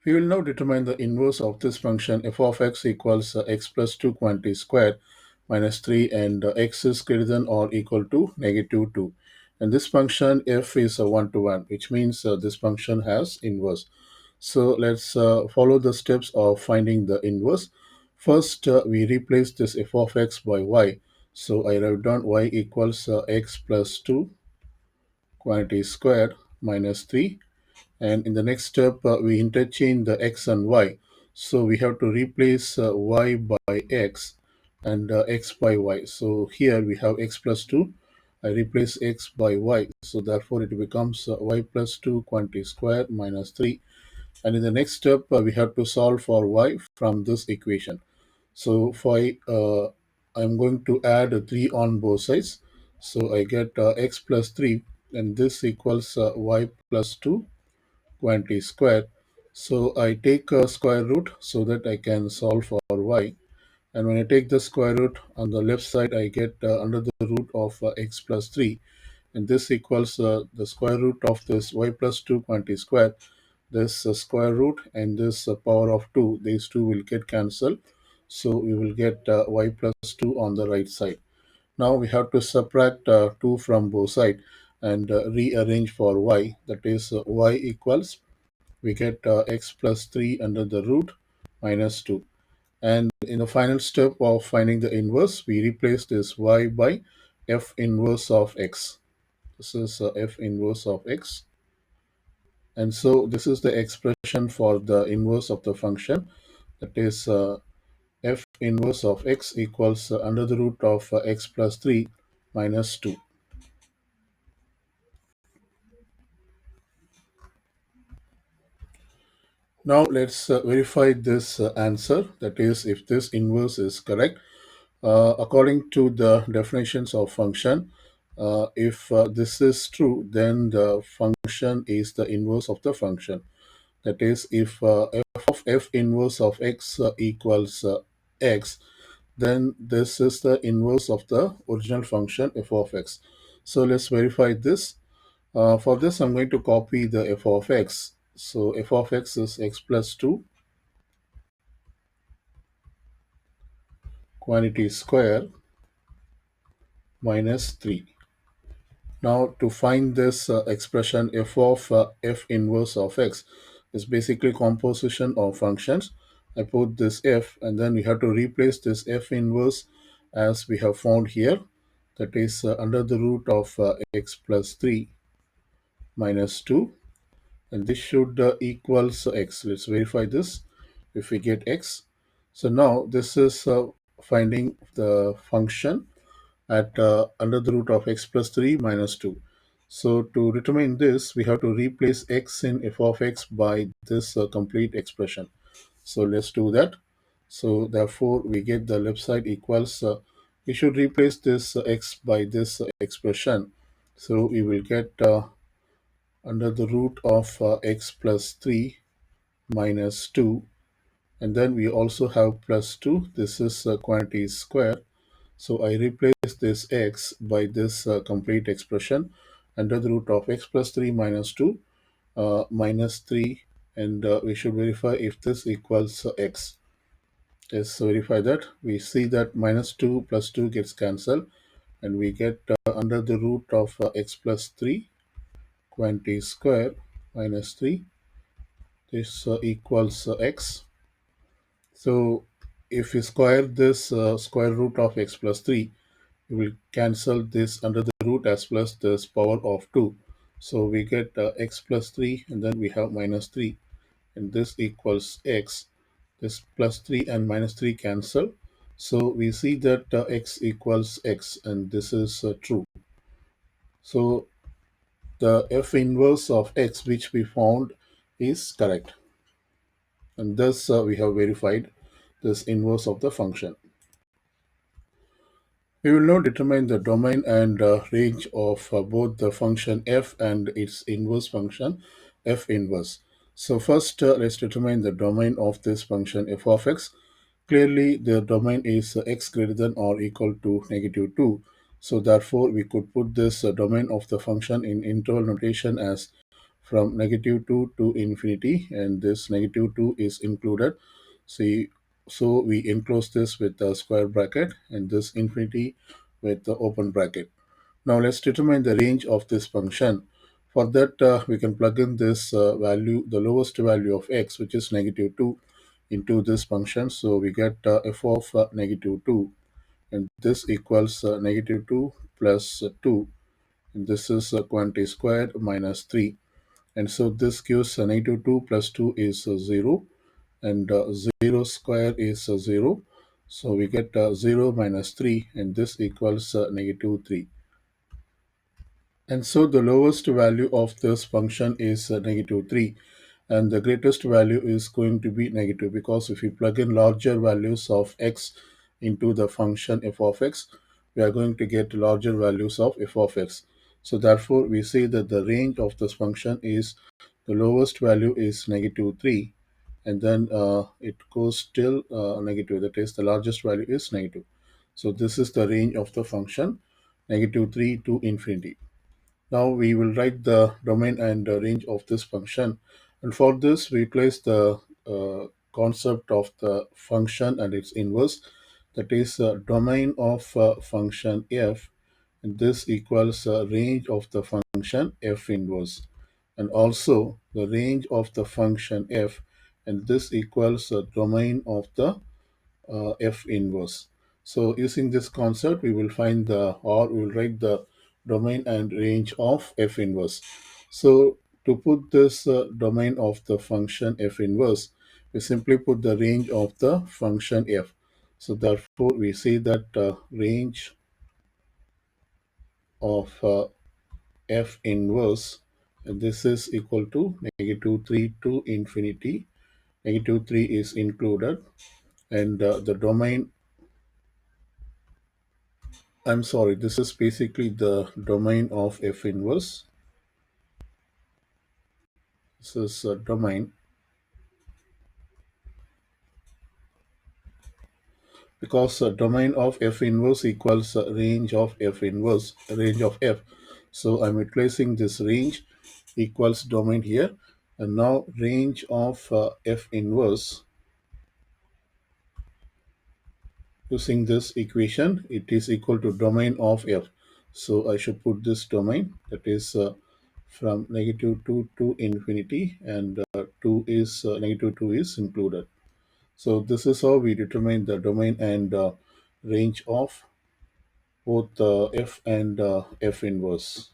We will now determine the inverse of this function f of x equals x plus 2 quantity squared minus 3 and x is greater than or equal to negative 2. And this function f is a one-to-one, which means this function has inverse. So let's follow the steps of finding the inverse. First, we replace this f of x by y. So I write down y equals x plus 2 quantity squared minus 3, and in the next step we interchange the x and y, so we have to replace y by x and x by y. So here we have x plus 2, I replace x by y, so therefore it becomes y plus 2 quantity square minus 3. And in the next step we have to solve for y from this equation. So for I'm going to add a 3 on both sides, so I get x plus 3, and this equals y plus 2 quantity square. So I take a square root so that I can solve for y. And when I take the square root on the left side, I get under the root of x plus 3. And this equals the square root of this y plus 2 quantity square. This square root and this power of 2, these two will get cancelled. So we will get y plus 2 on the right side. Now we have to subtract 2 from both sides and rearrange for y. That is y equals, we get x plus 3 under the root minus 2. And in the final step of finding the inverse, we replace this y by f inverse of x. This is f inverse of x. And so this is the expression for the inverse of the function. That is f inverse of x equals under the root of x plus 3 minus 2. Now let's verify this answer. That is, if this inverse is correct. According to the definitions of function, if this is true, then the function is the inverse of the function. That is, if f of f inverse of x equals x, then this is the inverse of the original function f of x. So let's verify this. For this, I'm going to copy the f of x. So f of x is x plus 2 quantity square minus 3. Now to find this expression f of f inverse of x is basically composition of functions. I put this f and then we have to replace this f inverse as we have found here. That is under the root of x plus 3 minus 2, and this should equals x. Let's verify this. If we get x, so now this is finding the function at under the root of x plus 3 minus 2. So to determine this, we have to replace x in f of x by this complete expression. So let's do that. So therefore, we get the left side equals, we should replace this x by this expression. So we will get under the root of x plus 3 minus 2. And then we also have plus 2. This is quantity square. So I replace this x by this complete expression under the root of x plus 3 minus 2 minus 3, and we should verify if this equals x. Let's verify that. We see that minus 2 plus 2 gets cancelled, and we get under the root of x plus 3 quantity square minus 3. This equals x. So if we square this square root of x plus 3, we will cancel this under the root as plus this power of 2. So we get x plus 3 and then we have minus 3, and this equals x. This plus 3 and minus 3 cancel. So we see that x equals x, and this is true. So the f inverse of x which we found is correct. And thus we have verified this inverse of the function. We will now determine the domain and range of both the function f and its inverse function f inverse. So first let's determine the domain of this function f of x. Clearly the domain is x greater than or equal to negative 2. So therefore we could put this domain of the function in interval notation as from negative 2 to infinity, and this negative 2 is included. See, so we enclose this with a square bracket and this infinity with the open bracket. Now let's determine the range of this function. For that, we can plug in this value, the lowest value of x, which is negative 2, into this function. So we get f of negative 2, and this equals negative 2 plus 2, and this is quantity squared minus 3. And so this gives negative 2 plus 2 is 0, and 0 square is 0. So we get 0 minus 3, and this equals negative 3. And so the lowest value of this function is negative 3, and the greatest value is going to be negative, because if we plug in larger values of x into the function f of x, we are going to get larger values of f of x. So therefore we say that the range of this function is, the lowest value is negative 3, and then it goes till negative, that is the largest value is negative. So this is the range of the function, negative 3 to infinity. Now we will write the domain and the range of this function. And for this, we place the concept of the function and its inverse. That is domain of function f, and this equals range of the function f inverse. And also the range of the function f, and this equals domain of the f inverse. So using this concept, we will find the, or we will write the domain and range of f inverse. So to put this domain of the function f inverse, we simply put the range of the function f. So therefore we say that range of f inverse, and this is equal to negative 3 to infinity. Negative 3 is included, and the domain, I'm sorry, this is basically the domain of f inverse. This is a domain, because domain of f inverse equals range of f inverse, range of f. So I'm replacing this range equals domain here, and now range of f inverse, using this equation, it is equal to domain of f. So I should put this domain, that is from negative 2 to infinity, and 2 is negative 2 is included. So this is how we determine the domain and range of both f and f inverse.